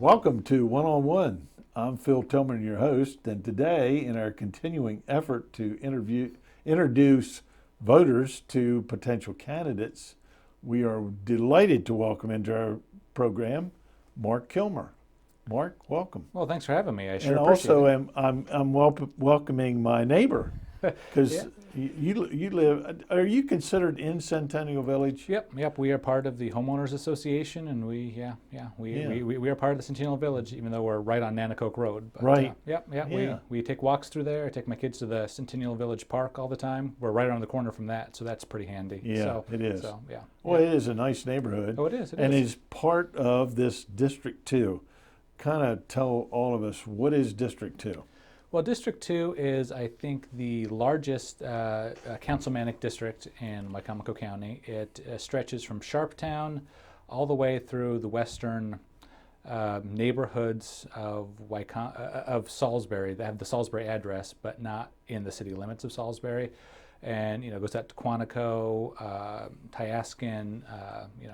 Welcome to One on One. I'm Phil Tillman, your host, and today, in our continuing effort to introduce voters to potential candidates, we are delighted to welcome into our program Marc Kilmer. Marc, welcome. Well, thanks for having me. I sure And appreciate also, it. I'm welcoming my neighbor because Yeah. you live. Are you considered in Centennial Village? Yep. We are part of the homeowners association, and we are part of the Centennial Village, even though we're right on Nanacoke Road. But, Right. Yeah. Yeah. We take walks through there. I take my kids to the Centennial Village Park all the time. We're right around the corner from that, so that's pretty handy. Yeah, So, it is. So yeah. Well, Yeah. it is a nice neighborhood. Oh, it is. And is part of this District 2. Kind of tell all of us, what is District 2? Well, District 2 is, I think, the largest councilmanic district in Wicomico County. It stretches from Sharptown all the way through the western neighborhoods of Salisbury. They have the Salisbury address, but not in the city limits of Salisbury. And goes out to Quantico, Tyaskin,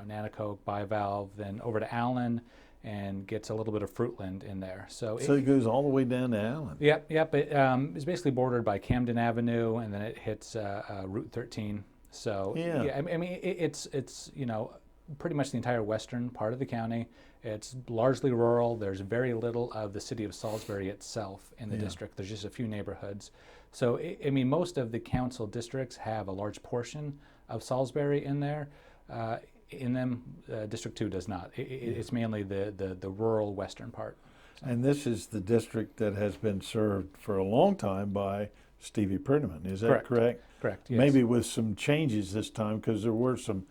Nanacoke, Bivalve, then over to Allen, and gets a little bit of Fruitland in there. So it goes all the way down to Allen. Yep. It's basically bordered by Camden Avenue, and then it hits Route 13. So Yeah. I mean it's pretty much the entire western part of the county. It's largely rural. There's very little of the city of Salisbury itself in the district. There's just a few neighborhoods. So I mean, most of the council districts have a large portion of Salisbury in there. In them, District 2 does not. It's mainly the rural western part. And this is the district that has been served for a long time by Stevie Prettyman. Is that correct? Correct. Yes. Maybe with some changes this time, because there were some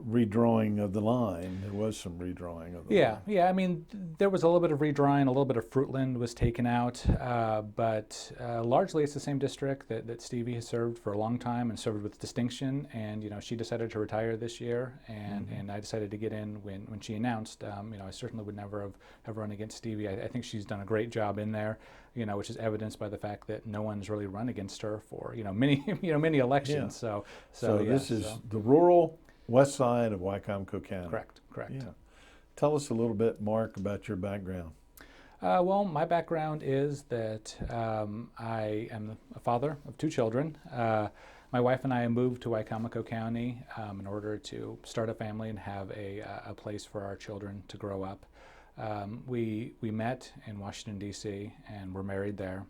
redrawing of the line. There was some redrawing of the line. Yeah. I mean, there was a little bit of redrawing, a little bit of Fruitland was taken out, but largely it's the same district that Stevie has served for a long time and served with distinction. And she decided to retire this year, and I decided to get in when she announced. I certainly would never have run against Stevie. I think she's done a great job in there. Which is evidenced by the fact that no one's really run against her for many elections. Yeah. So this is the rural west side of Wicomico County. Correct. Yeah. Tell us a little bit, Marc, about your background. Well, my background is that I am a father of two children. My wife and I moved to Wicomico County in order to start a family and have a place for our children to grow up. We met in Washington, D.C., and we're married there.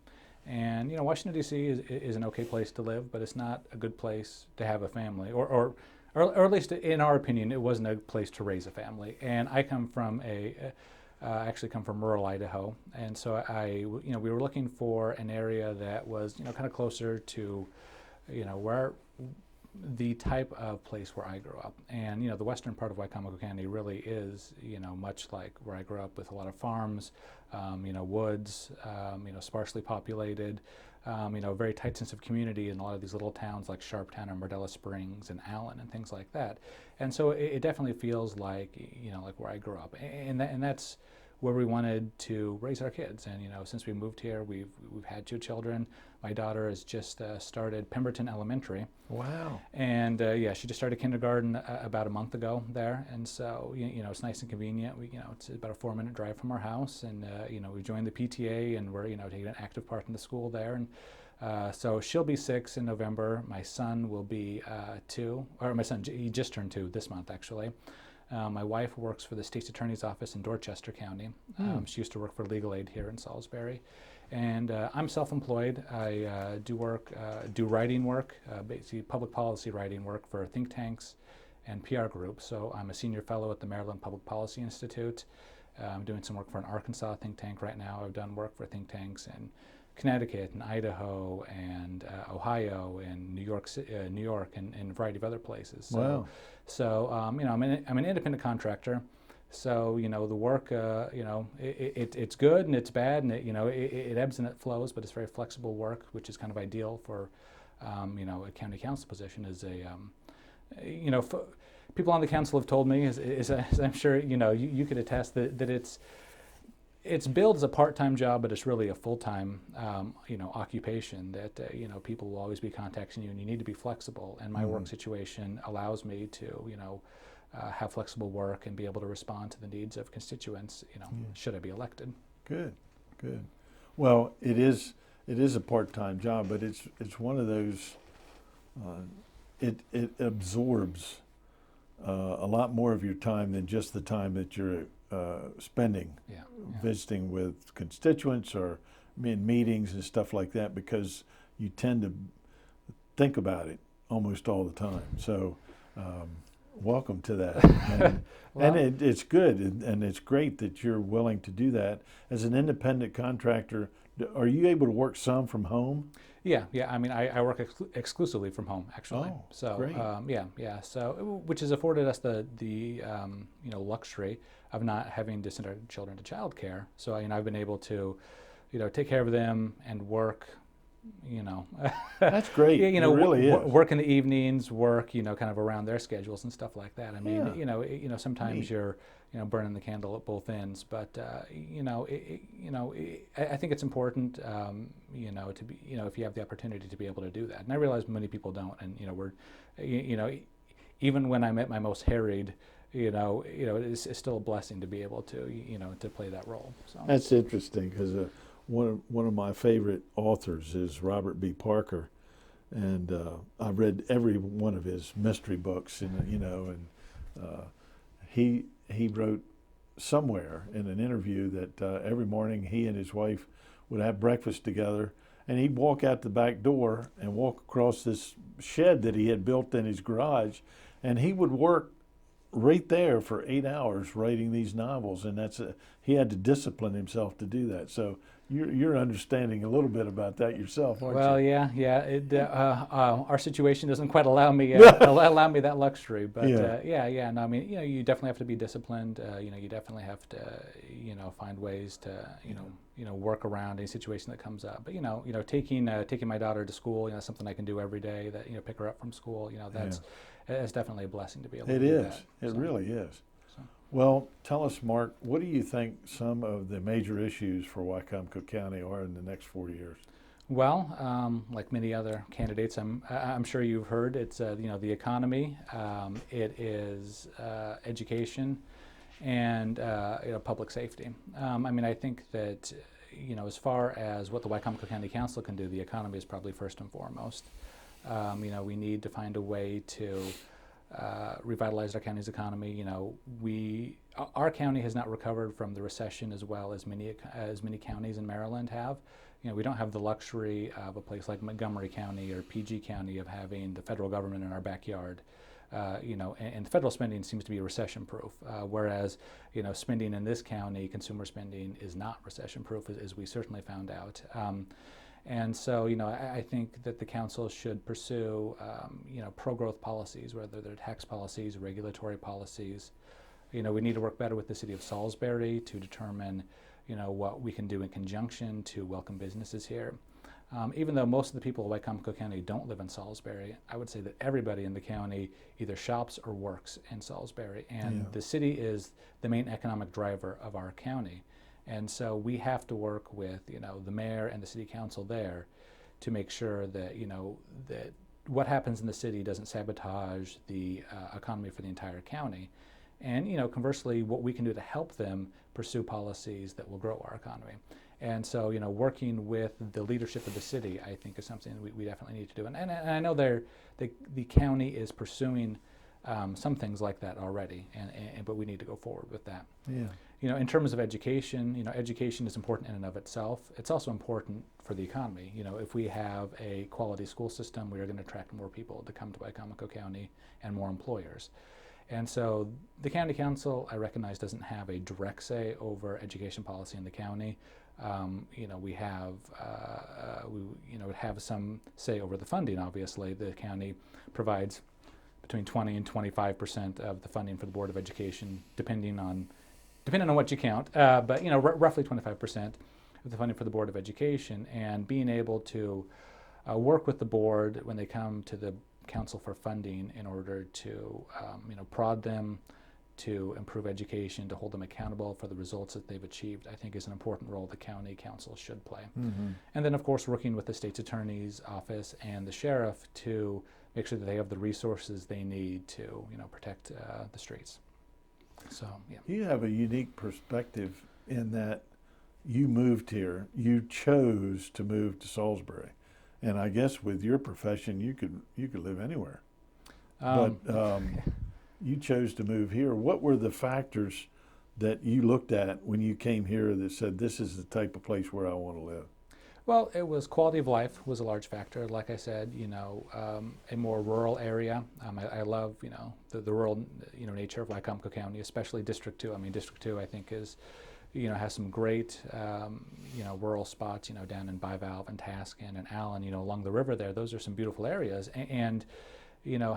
And Washington, D.C. is an okay place to live, but it's not a good place to have a family, or at least in our opinion, it wasn't a place to raise a family. And I come from actually come from rural Idaho, and so we were looking for an area that was kind of closer to where the type of place where I grew up. And the western part of Wicomico County really is much like where I grew up, with a lot of farms, woods, sparsely populated, very tight sense of community in a lot of these little towns like Sharptown and Mardella Springs and Allen and things like that. And so it definitely feels like like where I grew up, and that's where we wanted to raise our kids. And since we moved here, we've had two children. My daughter has just started Pemberton Elementary. Wow. And she just started kindergarten about a month ago there. And so it's nice and convenient. It's about a 4-minute drive from our house, and we joined the PTA, and we're taking an active part in the school there. And so she'll be 6 in November. My son will be 2, or my son, he just turned 2 this month actually. My wife works for the state's attorney's office in Dorchester County. She used to work for legal aid here in Salisbury. And I'm self-employed. I do writing work, basically public policy writing work for think tanks and PR groups. So I'm a senior fellow at the Maryland Public Policy Institute. I'm doing some work for an Arkansas think tank right now. I've done work for think tanks in Connecticut and Idaho and Ohio and New York, and a variety of other places. Wow. So I'm an independent contractor. So the work, it's good and it's bad, and it ebbs and it flows, but it's very flexible work, which is kind of ideal for a county council position. Is people on the council have told me, as I'm sure you could attest, that it's billed as a part-time job, but it's really a full-time occupation. That people will always be contacting you, and you need to be flexible. And my work situation allows me to have flexible work and be able to respond to the needs of constituents, should I be elected. Good, good. Well, it is a part-time job, but it's one of those. It absorbs a lot more of your time than just the time that you're spending visiting with constituents or in meetings and stuff like that, because you tend to think about it almost all the time. So welcome to that. And, Well, it's good, and it's great that you're willing to do that. As an independent contractor, are you able to work some from home? Yeah. I mean, I work exclusively from home, actually. Oh, so great. yeah. So which has afforded us the luxury of not having to send our children to childcare. So I've been able to, take care of them and work. That's great. It really is. Work in the evenings, work, kind of around their schedules and stuff like that. I mean, sometimes Neat. you're, burning the candle at both ends, but I think it's important, to be, if you have the opportunity to be able to do that. And I realize many people don't, and even when I'm at my most harried, it's still a blessing to be able to, to play that role. So That's interesting, because one of my favorite authors is Robert B. Parker, and I've read every one of his mystery books, and he wrote somewhere in an interview that every morning he and his wife would have breakfast together, and he'd walk out the back door and walk across this shed that he had built in his garage, and he would work right there for 8 hours writing these novels, and he had to discipline himself to do that. So you're understanding a little bit about that yourself, aren't well, you? yeah. Our situation doesn't quite allow me that luxury, but Yeah. No, I mean, you definitely have to be disciplined. You definitely have to, find ways to, work around any situation that comes up. But taking my daughter to school, that's something I can do every day. That pick her up from school. That's definitely a blessing to be able to do that. It really is. So. Well, tell us, Mark, what do you think some of the major issues for Wycomico County are in the next 4 years? Well, like many other candidates, I'm sure you've heard, it's the economy, it is education, and public safety. I think that as far as what the Wycomico County Council can do, the economy is probably first and foremost. We need to find a way to revitalize our county's economy. Our county has not recovered from the recession as well as many counties in Maryland have. We don't have the luxury of a place like Montgomery County or PG County of having the federal government in our backyard. And federal spending seems to be recession-proof, whereas spending in this county, consumer spending, is not recession-proof, as we certainly found out. And so, I think that the council should pursue, pro-growth policies, whether they're tax policies, regulatory policies. We need to work better with the city of Salisbury to determine, what we can do in conjunction to welcome businesses here. Even though most of the people of Wycomico County don't live in Salisbury, I would say that everybody in the county either shops or works in Salisbury, and the city is the main economic driver of our county. And so we have to work with, the mayor and the city council there to make sure that, that what happens in the city doesn't sabotage the economy for the entire county. And, conversely, what we can do to help them pursue policies that will grow our economy. And so, working with the leadership of the city, I think, is something we definitely need to do. And I know the county is pursuing some things like that already, but we need to go forward with that. Yeah. In terms of education, education is important in and of itself. It's also important for the economy. If we have a quality school system, we are going to attract more people to come to Wycomico County and more employers. And so the county council, I recognize, doesn't have a direct say over education policy in the county. We have have some say over the funding. Obviously, the county provides between 20 and 25% of the funding for the Board of Education, depending on what you count. But roughly 25% of the funding for the Board of Education, and being able to work with the board when they come to the council for funding in order to prod them to improve education, to hold them accountable for the results that they've achieved, I think is an important role the county council should play. Mm-hmm. And then, of course, working with the state's attorney's office and the sheriff to make sure that they have the resources they need to, protect the streets. So, yeah. You have a unique perspective in that you moved here. You chose to move to Salisbury, and I guess with your profession, you could live anywhere. But you chose to move here. What were the factors that you looked at when you came here that said this is the type of place where I want to live? Well, it was quality of life was a large factor. Like I said, a more rural area. I love, the rural, nature of Wycomico County, especially District 2. I mean, District 2, I think is, has some great, rural spots, down in Bivalve and Tascan and Allen, along the river there. Those are some beautiful areas. And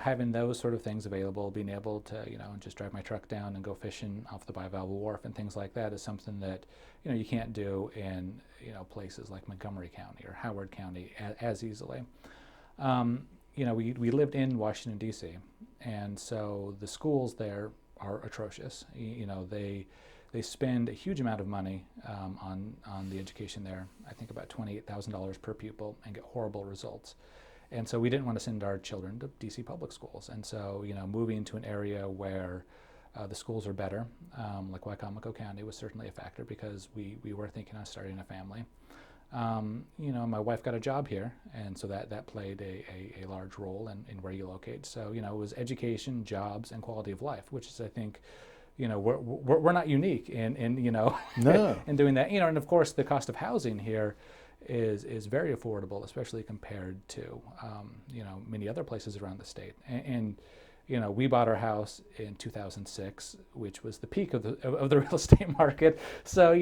having those sort of things available, being able to, just drive my truck down and go fishing off the Bivalve Wharf and things like that is something that, you can't do in, places like Montgomery County or Howard County as easily. We lived in Washington, D.C., and so the schools there are atrocious. They spend a huge amount of money on the education there. I think about $28,000 per pupil, and get horrible results. And so we didn't want to send our children to DC public schools. And so, moving to an area where the schools are better, like Wycomico County, was certainly a factor because we were thinking on starting a family. My wife got a job here, and so that played a large role in where you locate. So, it was education, jobs, and quality of life, which is, I think, we're not unique in No. in doing that. And of course, the cost of housing here is very affordable, especially compared to many other places around the state. And we bought our house in 2006, which was the peak of the real estate market. So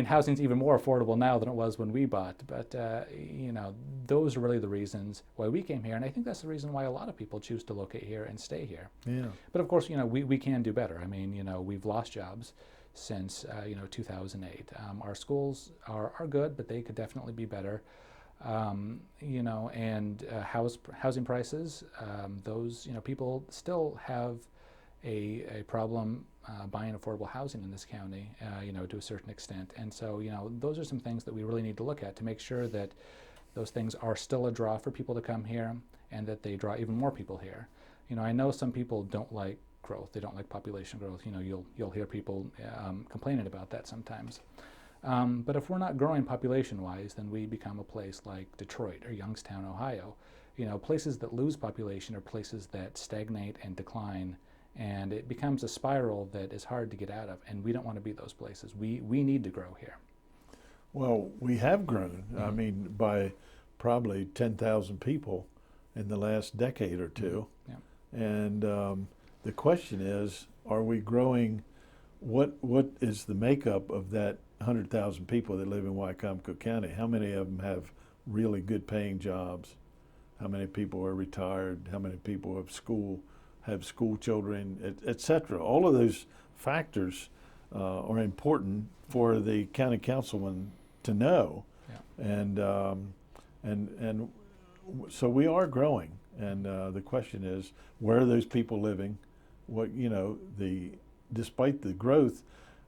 housing's even more affordable now than it was when we bought. But those are really the reasons why we came here, and I think that's the reason why a lot of people choose to locate here and stay here. Yeah. But of course, we can do better. I mean, we've lost jobs since 2008. Our schools are good, but they could definitely be better. Housing prices, those, people still have a problem buying affordable housing in this county, to a certain extent. And so, those are some things that we really need to look at to make sure that those things are still a draw for people to come here and that they draw even more people here. I know some people don't like growth. They don't like population growth. You'll hear people complaining about that sometimes. But if we're not growing population-wise, then we become a place like Detroit or Youngstown, Ohio. Places that lose population are places that stagnate and decline, and it becomes a spiral that is hard to get out of, and we don't want to be those places. We need to grow here. Well, we have grown. Mm-hmm. I mean, by probably 10,000 people in the last decade or two. Mm-hmm. Yeah. And the question is, are we growing? What is the makeup of that 100,000 people that live in Wycomico County? How many of them have really good paying jobs? How many people are retired? How many people have school children, et cetera? All of those factors are important for the county councilman to know. Yeah. And so we are growing. And the question is, where are those people living? What, despite the growth,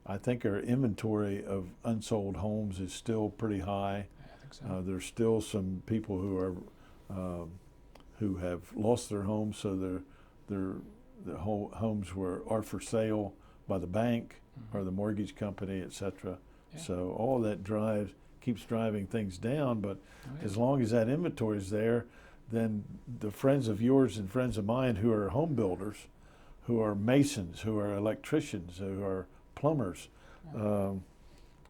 I think our inventory of unsold homes is still pretty high. I think so. There's still some people who have lost their homes, so their homes are for sale by the bank mm-hmm. or the mortgage company, et cetera. Yeah. So all that keeps driving things down. But as long as that inventory is there, then the friends of yours and friends of mine who are home builders, who are masons, who are electricians, who are plumbers, aren't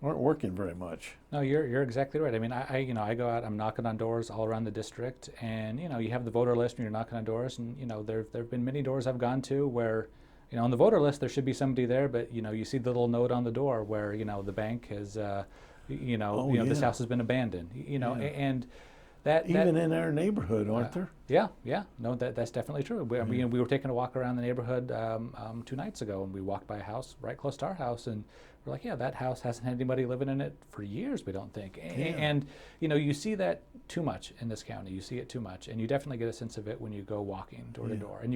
working very much. No, you're exactly right. I mean, I go out, I'm knocking on doors all around the district, and you have the voter list and you're knocking on doors, and there've been many doors I've gone to where, on the voter list there should be somebody there, but you see the little note on the door where the bank has, this house has been abandoned, and that even in our neighborhood, aren't there? Yeah. No, that's definitely true. We were taking a walk around the neighborhood 2 nights ago, and we walked by a house right close to our house, and we're like, that house hasn't had anybody living in it for years, we don't think. Yeah. And you see that too much in this county. You see it too much, and you definitely get a sense of it when you go walking door to door. And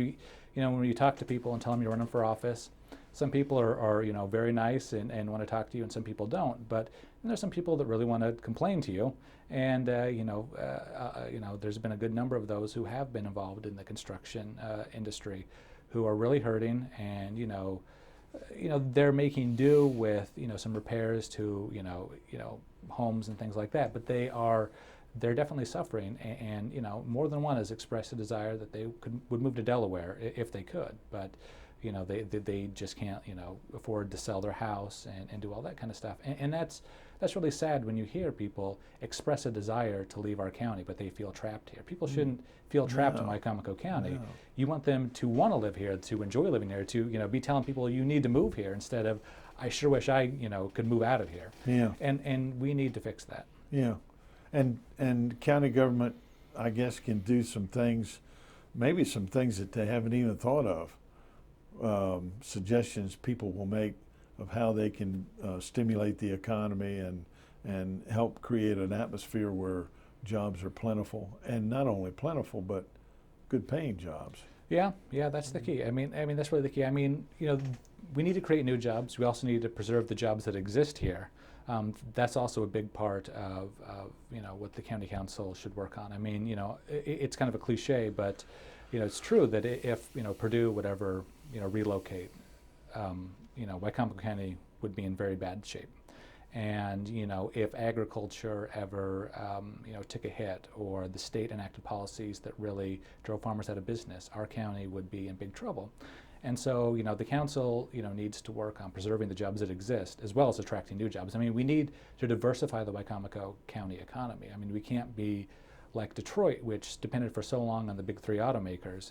when you talk to people and tell them you're running for office, Some people are very nice and want to talk to you, and some people don't. But there's some people that really want to complain to you, and there's been a good number of those who have been involved in the construction industry, who are really hurting, and they're making do with some repairs to homes and things like that, but they're definitely suffering, and more than one has expressed a desire that they would move to Delaware if they could, but they just can't afford to sell their house and do all that kind of stuff, and that's really sad when you hear people express a desire to leave our county, but they feel trapped here. People shouldn't feel trapped in Wicomico County. No. You want them to want to live here, to enjoy living here, to be telling people you need to move here, instead of I sure wish I could move out of here. Yeah. And we need to fix that. Yeah. And county government, I guess, can do some things, maybe some things that they haven't even thought of. Suggestions people will make of how they can stimulate the economy and help create an atmosphere where jobs are plentiful, and not only plentiful, but good paying jobs. Yeah, that's the key. I mean, that's really the key. I mean, we need to create new jobs. We also need to preserve the jobs that exist here. That's also a big part of what the county council should work on. I mean, it's kind of a cliche, but it's true that if Purdue would ever relocate, Wicomico County would be in very bad shape. And if agriculture ever took a hit, or the state enacted policies that really drove farmers out of business, our county would be in big trouble. And so the council needs to work on preserving the jobs that exist, as well as attracting new jobs. I mean, we need to diversify the Wicomico County economy. I mean, we can't be like Detroit, which depended for so long on the big three automakers,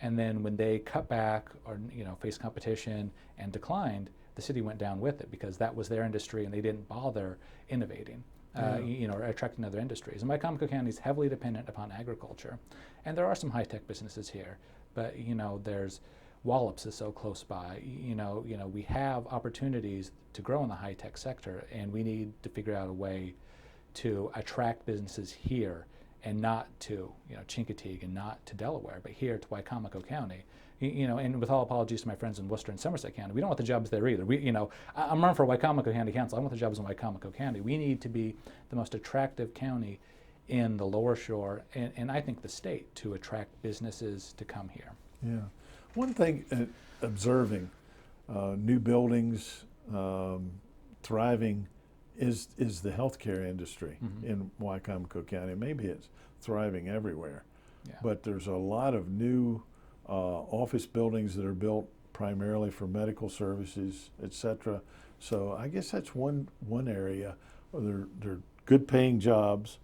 and then when they cut back or faced competition and declined, the city went down with it, because that was their industry and they didn't bother innovating, or attracting other industries. And Wicomico County is heavily dependent upon agriculture, and there are some high-tech businesses here, but there's Wallops is so close by. We have opportunities to grow in the high-tech sector, and we need to figure out a way to attract businesses here, and not to Chincoteague, and not to Delaware, but here to Wicomico County. And with all apologies to my friends in Worcester and Somerset County, we don't want the jobs there either. I'm running for Wicomico County Council. I want the jobs in Wicomico County. We need to be the most attractive county in the Lower Shore, and I think the state, to attract businesses to come here. Yeah. One thing, observing new buildings thriving is the healthcare industry in Wicomico County. Maybe it's thriving everywhere, but there's a lot of new office buildings that are built primarily for medical services, etc. So I guess that's one area where they're good paying jobs,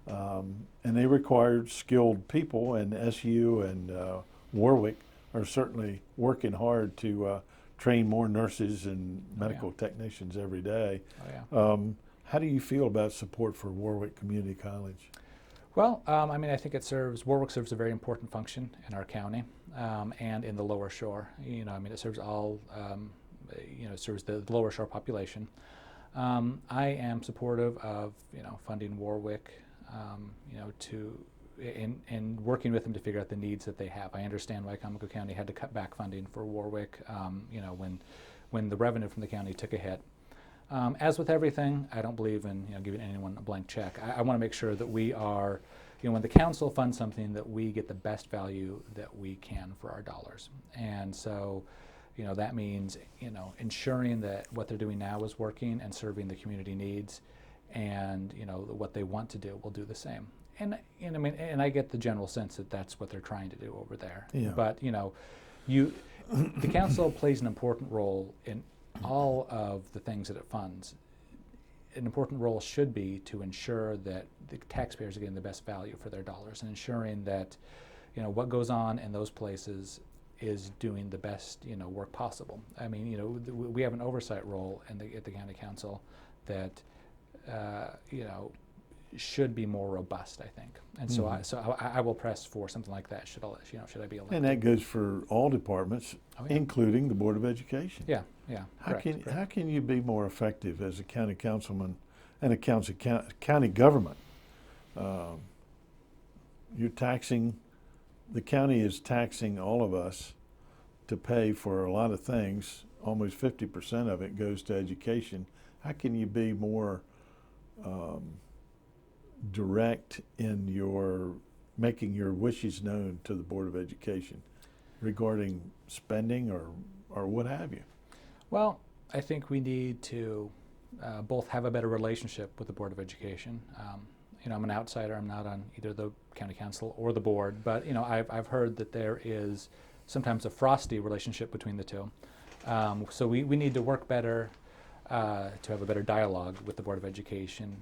and they require skilled people, and SU and Warwick are certainly working hard to train more nurses and medical technicians every day. How do you feel about support for Warwick Community College? Well, I think Warwick serves a very important function in our county, and in the Lower Shore. It serves serves the Lower Shore population. I am supportive of, funding Warwick, and working with them to figure out the needs that they have. I understand Wicomico County had to cut back funding for Warwick, when the revenue from the county took a hit. As with everything, I don't believe in giving anyone a blank check. I want to make sure that we are, when the council funds something, that we get the best value that we can for our dollars. And so, that means ensuring that what they're doing now is working and serving the community needs, and what they want to do will do the same. And I get the general sense that that's what they're trying to do over there. Yeah. But the council plays an important role in all of the things that it funds. An important role should be to ensure that the taxpayers are getting the best value for their dollars, and ensuring that what goes on in those places is doing the best work possible. I mean, we have an oversight role at the county council that should be more robust, I think. And so I will press for something like that. Should I be elected? And that goes for all departments, including the Board of Education. Yeah. How can you be more effective as a county councilman and a county government? The county is taxing all of us to pay for a lot of things, almost 50% of it goes to education. How can you be more direct in your making your wishes known to the Board of Education regarding spending or what have you? Well, I think we need to both have a better relationship with the Board of Education. I'm an outsider. I'm not on either the county council or the board, but I've heard that there is sometimes a frosty relationship between the two. So we need to work better to have a better dialogue with the Board of Education.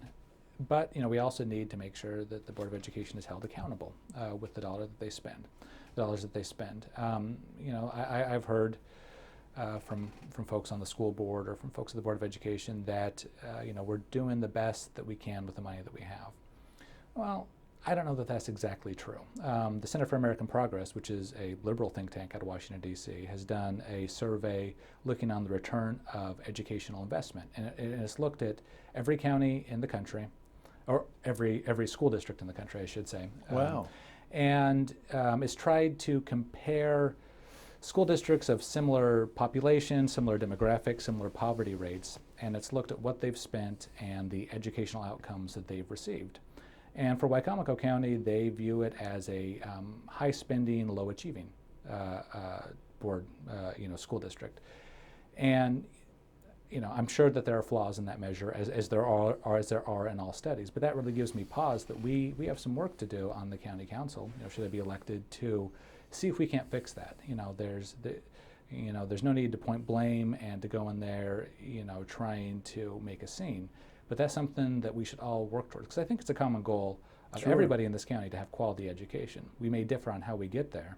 But we also need to make sure that the Board of Education is held accountable with the dollars that they spend. I've heard from folks on the school board or from folks at the Board of Education that we're doing the best that we can with the money that we have. Well, I don't know that that's exactly true. The Center for American Progress, which is a liberal think tank out of Washington, D.C., has done a survey looking on the return of educational investment. And it's looked at every county in the country, or every school district in the country, I should say. Wow. And it's tried to compare school districts of similar population, similar demographics, similar poverty rates, and it's looked at what they've spent and the educational outcomes that they've received. And for Wicomico County, they view it as a high-spending, low-achieving board, school district. And I'm sure that there are flaws in that measure, as there are in all studies. But that really gives me pause that we have some work to do on the county council. Should I be elected to see if we can't fix that? There's no need to point blame and to go in there, trying to make a scene. But that's something that we should all work towards, because I think it's a common goal of Sure. everybody in this county to have quality education. We may differ on how we get there,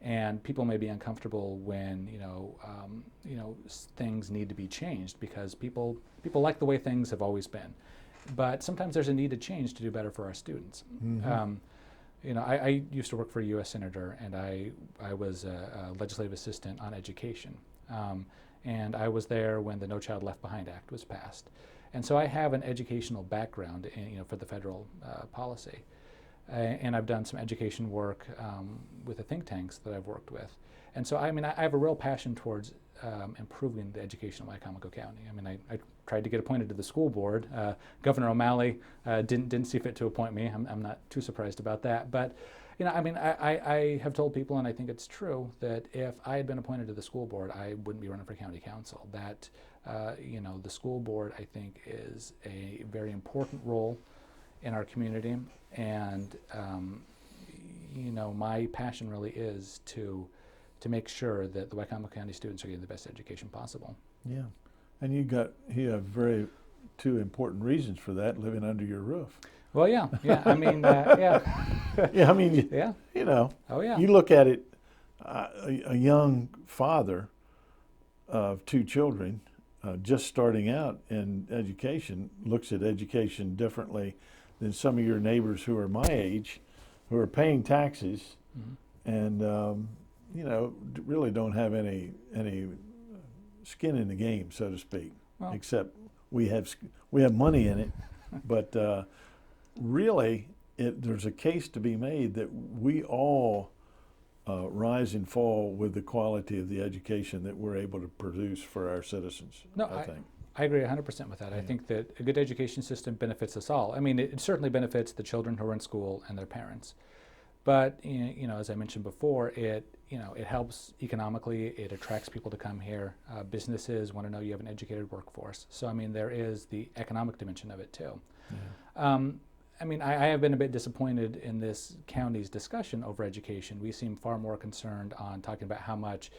and people may be uncomfortable when things need to be changed because people like the way things have always been. But sometimes there's a need to change to do better for our students. Mm-hmm. I used to work for a U.S. senator, and I was a legislative assistant on education, and I was there when the No Child Left Behind Act was passed. And so I have an educational background for the federal policy. And I've done some education work with the think tanks that I've worked with. And so, I have a real passion towards improving the education of Wicomico County. I tried to get appointed to the school board. Governor O'Malley didn't see fit to appoint me. I'm not too surprised about that. But, I have told people, and I think it's true, that if I had been appointed to the school board, I wouldn't be running for county council. That, the school board, I think, is a very important role in our community. And, my passion really is to make sure that the Wicomico County students are getting the best education possible. Yeah. And you have two important reasons for that, living under your roof. Well, yeah. Yeah. Yeah. Yeah. Oh, yeah. You look at it, a young father of two children, just starting out in education, looks at education differently than some of your neighbors who are my age, who are paying taxes, and really don't have any skin in the game, so to speak. Well, except we have money in it, but really, there's a case to be made that we all rise and fall with the quality of the education that we're able to produce for our citizens. No, I think. I agree 100% with that. Yeah. I think that a good education system benefits us all. It certainly benefits the children who are in school and their parents. But as I mentioned before, it helps economically. It attracts people to come here. Businesses want to know you have an educated workforce. So there is the economic dimension of it too. Yeah. I have been a bit disappointed in this county's discussion over education. We seem far more concerned on talking about how much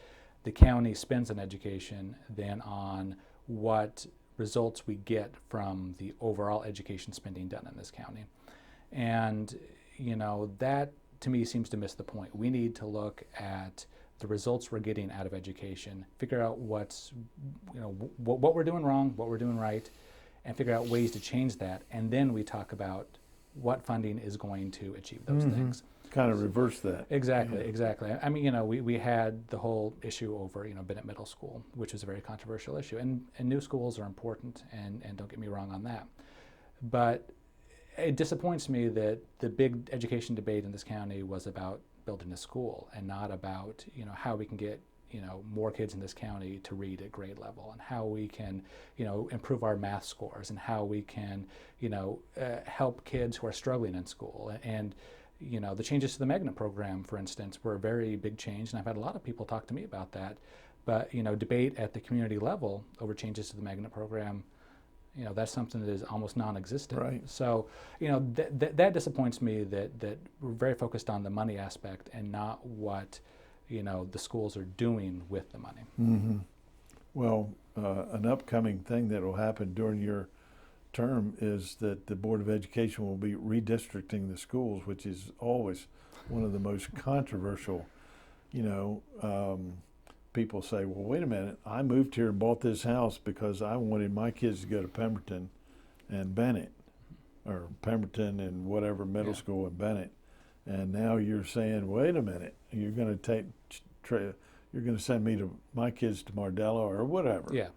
the county spends on education than on what results we get from the overall education spending done in this county. And, that to me seems to miss the point. We need to look at the results we're getting out of education, figure out what we're doing wrong, what we're doing right, and figure out ways to change that. And then we talk about what funding is going to achieve those things. Kind of reverse that. Exactly, yeah. Exactly. We had the whole issue over, Bennett Middle School, which was a very controversial issue. And new schools are important, and don't get me wrong on that. But it disappoints me that the big education debate in this county was about building a school and not about, how we can get, more kids in this county to read at grade level, and how we can, improve our math scores, and how we can, help kids who are struggling in school. And the changes to the magnet program, for instance, were a very big change, and I've had a lot of people talk to me about that. But debate at the community level over changes to the magnet program, that's something that is almost non-existent. Right. So, that disappoints me that we're very focused on the money aspect and not what, the schools are doing with the money. Mm-hmm. Well, an upcoming thing that will happen during your term is that the Board of Education will be redistricting the schools, which is always one of the most controversial, people say, well, wait a minute, I moved here and bought this house because I wanted my kids to go to Pemberton and Bennett, or Pemberton and whatever middle school in Bennett. And now you're saying, wait a minute, you're going to you're going to send my kids to Mardella or whatever. Yeah.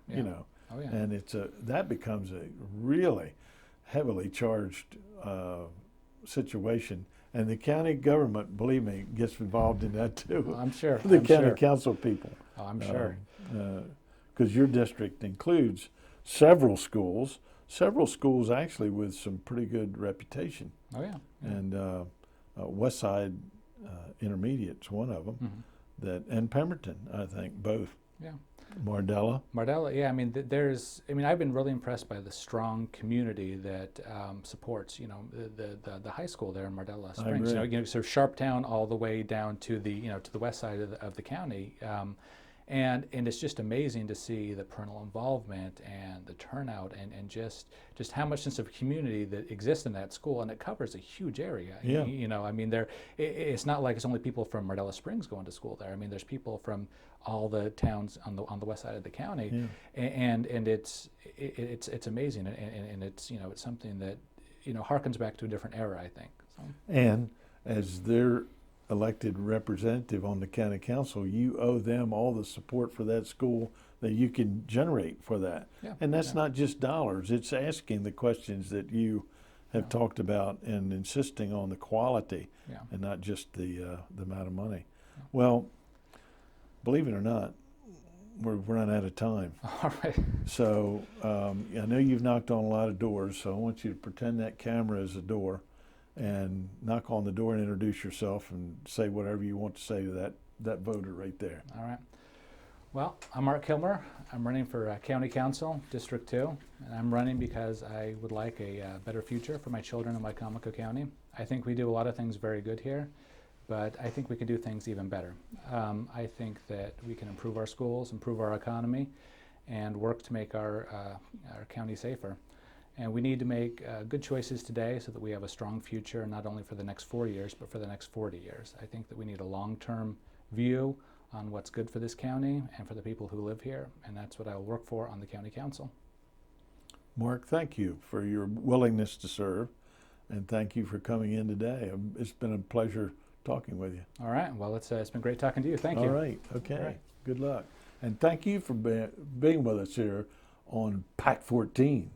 Oh, yeah. And that becomes a really heavily charged situation. And the county government, believe me, gets involved in that too. Well, I'm sure. The county council people. Oh, I'm sure. Because your district includes several schools actually with some pretty good reputation. Oh, yeah. And West Side Intermediate's one of them. Mm-hmm. And Pemberton, I think, both. Yeah. Mardella, yeah. I mean, I've been really impressed by the strong community that supports, the high school there in Mardella Springs. I agree. Sort of Sharptown all the way down to the, to the west side of the county, and it's just amazing to see the parental involvement and the turnout and just how much sense of community that exists in that school, and it covers a huge area. Yeah. I mean, it's not like it's only people from Mardella Springs going to school there. I mean, there's people from all the towns on the west side of the county, and it's amazing, and it's it's something that harkens back to a different era, I think. So. And as their elected representative on the county council, you owe them all the support for that school that you can generate for that. Yeah. And that's not just dollars; it's asking the questions that you have talked about and insisting on the quality, and not just the amount of money. Yeah. Well, believe it or not, we've run out of time. All right. So I know you've knocked on a lot of doors, so I want you to pretend that camera is a door and knock on the door and introduce yourself and say whatever you want to say to that voter right there. All right. Well, I'm Marc Kilmer. I'm running for County Council, District 2, and I'm running because I would like a better future for my children in Wicomico County. I think we do a lot of things very good here, but I think we can do things even better. I think that we can improve our schools, improve our economy, and work to make our county safer. And we need to make good choices today so that we have a strong future, not only for the next 4 years, but for the next 40 years. I think that we need a long-term view on what's good for this county and for the people who live here, and that's what I will work for on the County Council. Mark, thank you for your willingness to serve, and thank you for coming in today. It's been a pleasure talking with you. All right. Well, it's been great talking to you. Thank you. All right. Okay. All right. Good luck. And thank you for being with us here on Pack 14.